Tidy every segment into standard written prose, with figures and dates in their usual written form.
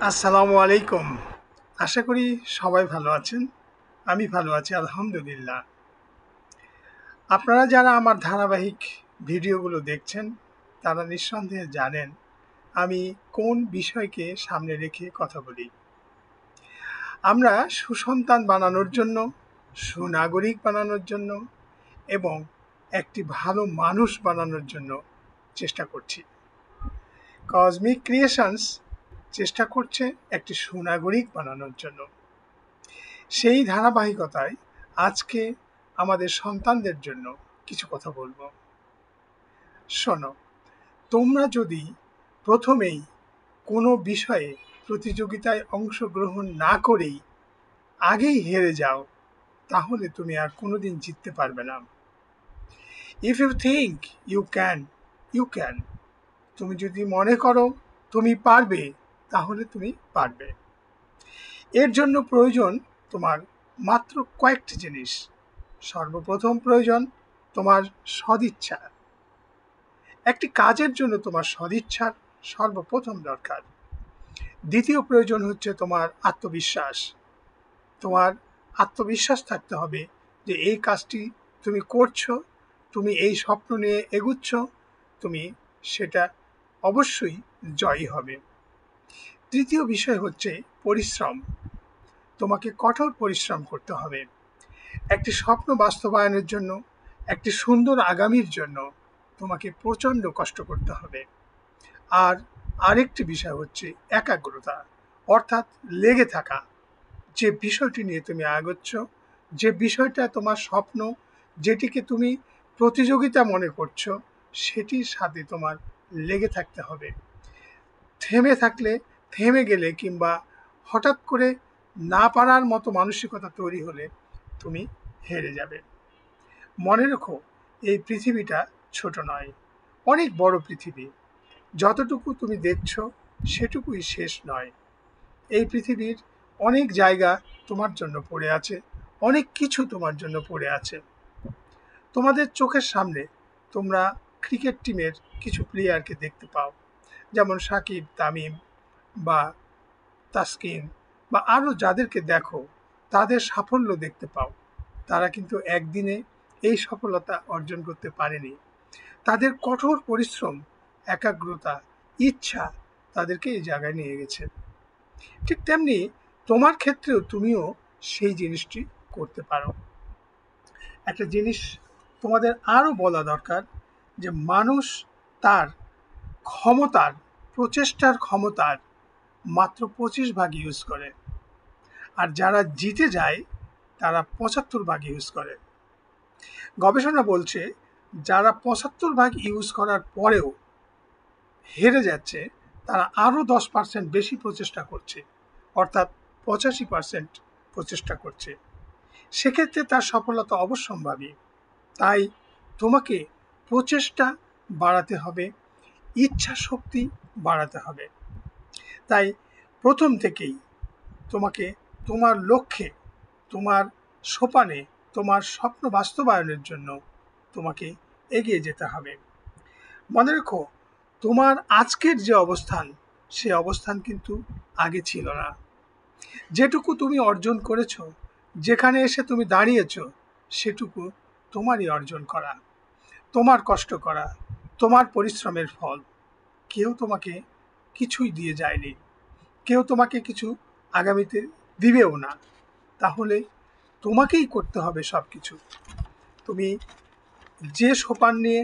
আসসালামু আলাইকুম। আশা করি সবাই ভালো আছেন। আমি ভালো আছি আলহামদুলিল্লাহ। আপনারা যারা আমার ধারাবাহিক ভিডিওগুলো দেখছেন তারা নিঃসন্দেহে জানেন আমি কোন বিষয়কে সামনে রেখে কথা বলি। আমরা সুসন্তান বানানোর জন্য, সুনাগরিক বানানোর জন্য এবং একটি ভালো মানুষ বানানোর জন্য চেষ্টা করছি। কসমিক ক্রিয়েশনস চেষ্টা করছে একটি সুনাগরিক বানানোর জন্য। সেই ধারাবাহিকতায় আজকে আমাদের সন্তানদের জন্য কিছু কথা বলবো। শোনো, তোমরা যদি প্রথমেই কোনো বিষয়ে প্রতিযোগিতায় অংশগ্রহণ না করেই আগেই হেরে যাও, তাহলে তুমি আর কোনোদিন জিততে পারবে না। If you think you can, you can. তুমি যদি মনে করো তুমি পারবে, তাহলে তুমি পারবে। এর জন্য প্রয়োজন তোমার মাত্র কয়েকটি জিনিস। সর্বপ্রথম প্রয়োজন তোমার সদিচ্ছা। একটি কাজের জন্য তোমার সদিচ্ছার সর্বপ্রথম দরকার। দ্বিতীয় প্রয়োজন হচ্ছে তোমার আত্মবিশ্বাস। তোমার আত্মবিশ্বাস থাকতে হবে যে এই কাজটি তুমি করছো, তুমি এই স্বপ্ন নিয়ে এগুচ্ছ, তুমি সেটা অবশ্যই জয়ী হবে। তৃতীয় বিষয় হচ্ছে পরিশ্রম। তোমাকে কঠোর পরিশ্রম করতে হবে একটি স্বপ্ন বাস্তবায়নের জন্য, একটি সুন্দর আগামীর জন্য তোমাকে প্রচণ্ড কষ্ট করতে হবে। আর আরেকটি বিষয় হচ্ছে একাগ্রতা, অর্থাৎ লেগে থাকা। যে বিষয়টি নিয়ে তুমি আগাচ্ছ, যে বিষয়টা তোমার স্বপ্ন, যেটিকে তুমি প্রতিযোগিতা মনে করছো, সেটির সাথে তোমার লেগে থাকতে হবে। থেমে থাকলে, থেমে গেলে কিংবা হঠাৎ করে না পারার মতো মানসিকতা তৈরি হলে তুমি হেরে যাবে। মনে রেখো, এই পৃথিবীটা ছোট নয়, অনেক বড় পৃথিবী। যতটুকু তুমি দেখছো সেটুকুই শেষ নয়। এই পৃথিবীর অনেক জায়গা তোমার জন্য পড়ে আছে, অনেক কিছু তোমার জন্য পড়ে আছে। তোমাদের চোখের সামনে তোমরা ক্রিকেট টিমের কিছু প্লেয়ারকে দেখতে পাও, যেমন সাকিব, তামিম বা তাসকিন বা আরও যাদেরকে দেখো, তাদের সাফল্য দেখতে পাও। তারা কিন্তু একদিনে এই সফলতা অর্জন করতে পারেনি। তাদের কঠোর পরিশ্রম, একাগ্রতা, ইচ্ছা তাদেরকে এই জায়গায় নিয়ে গেছে। ঠিক তেমনি তোমার ক্ষেত্রেও তুমিও সেই জিনিসটি করতে পারো। একটা জিনিস তোমাদের আরও বলা দরকার যে মানুষ তার ক্ষমতার, প্রচেষ্টার ক্ষমতার মাত্র 25 ভাগ ইউজ করে, আর যারা জিতে যায় তারা 75 ভাগ ইউজ করে। গবেষণা বলছে যারা 75 ভাগ ইউজ করার পরেও হেরে যাচ্ছে, তারা আরও 10% বেশি প্রচেষ্টা করছে, অর্থাৎ 85% প্রচেষ্টা করছে। সেক্ষেত্রে তার সফলতা অবশ্যম্ভাবী। তাই তোমাকে প্রচেষ্টা বাড়াতে হবে, ইচ্ছা শক্তি বাড়াতে হবে। তাই প্রথম থেকেই তোমাকে তোমার লক্ষ্যে, তোমার সোপানে, তোমার স্বপ্ন বাস্তবায়নের জন্য তোমাকে এগিয়ে যেতে হবে। মনে রেখো, তোমার আজকের যে অবস্থান, সে অবস্থান কিন্তু আগে ছিল না। যেটুকু তুমি অর্জন করেছো, যেখানে এসে তুমি দাঁড়িয়েছো, সেটুকু তোমারই অর্জন করা, তোমার কষ্ট করা, তোমার পরিশ্রমের ফল। কেউ তোমাকে কিছুই দিয়ে যায়নি, কেউ তোমাকে কিছু আগামীতে দিবেও না। তাহলে তোমাকেই করতে হবে সব কিছু। তুমি যে সোপান নিয়ে,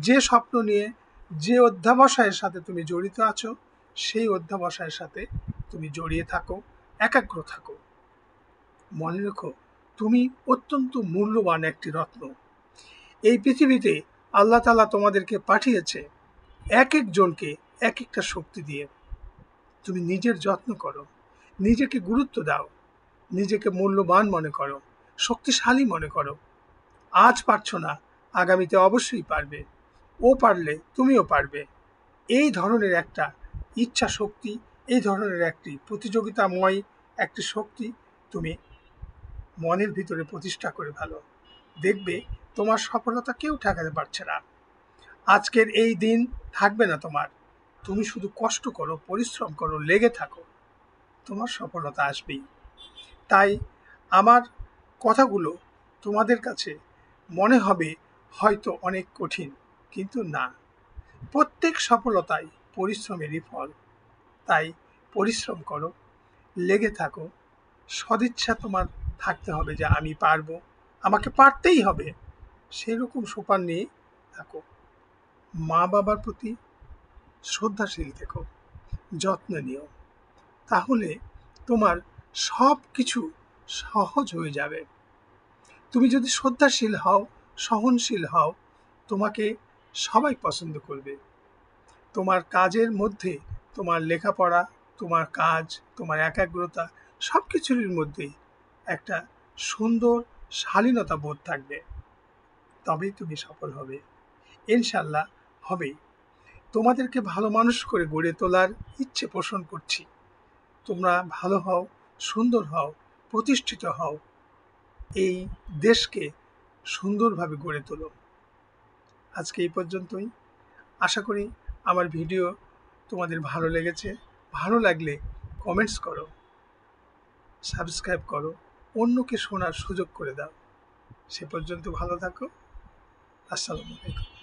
যে স্বপ্ন নিয়ে, যে অধ্যাবসায়ের সাথে তুমি জড়িত আছো, সেই অধ্যাবসায়ের সাথে তুমি জড়িয়ে থাকো, একাগ্র থাকো। মনে রেখো, তুমি অত্যন্ত মূল্যবান একটি রত্ন। এই পৃথিবীতে আল্লাহ তাআলা তোমাদেরকে পাঠিয়েছে এক একজনকে এক একটা শক্তি দিয়ে। তুমি নিজের যত্ন করো, নিজেকে গুরুত্ব দাও, নিজেকে মূল্যবান মনে করো, শক্তিশালী মনে করো। আজ পারছো না, আগামীতে অবশ্যই পারবে। ও পারলে তুমিও পারবে। এই ধরনের একটা ইচ্ছা শক্তি, এই ধরনের একটি প্রতিযোগিতাময় একটি শক্তি তুমি মনের ভিতরে প্রতিষ্ঠা করে ফেলো। দেখবে তোমার সফলতা কেউ ঠেকাতে পারছে না। আজকের এই দিন থাকবে না তোমার। তুমি শুধু কষ্ট করো, পরিশ্রম করো, লেগে থাকো। তোমার সফলতা আসবেই। তাই আমার কথাগুলো তোমাদের কাছে মনে হবে হয়তো অনেক কঠিন, কিন্তু না, প্রত্যেক সফলতাই পরিশ্রমেরই ফল। তাই পরিশ্রম করো, লেগে থাকো, সদিচ্ছা তোমার থাকতে হবে যে আমি পারবো, আমাকে পারতেই হবে, সেরকম সোপান নিয়ে থাকো। মা বাবার প্রতি শ্রদ্ধাশীল থেকো, যত্ন নিও, তাহলে তোমার সব কিছু সহজ হয়ে যাবে। তুমি যদি শ্রদ্ধাশীল হও, সহনশীল হও, তোমাকে সবাই পছন্দ করবে। তোমার কাজের মধ্যে তোমার লেখাপড়া, তোমার কাজ, তোমার একাগ্রতা সব কিছুর মধ্যেই একটা সুন্দর শালীনতা বোধ থাকবে। তবেই তুমি সফল হবে, ইনশাল্লাহ হবেই। তোমাদেরকে ভালো মানুষ করে গড়ে তোলার ইচ্ছে পোষণ করছি। তোমরা ভালো হও, সুন্দর হও, প্রতিষ্ঠিত হও, এই দেশকে সুন্দরভাবে গড়ে তোলো। আজকে এই পর্যন্তই। আশা করি আমার ভিডিও তোমাদের ভালো লেগেছে। ভালো লাগলে কমেন্টস করো, সাবস্ক্রাইব করো, অন্যকে শোনার সুযোগ করে দাও। সে পর্যন্ত ভালো থাকো। আসসালামু আলাইকুম।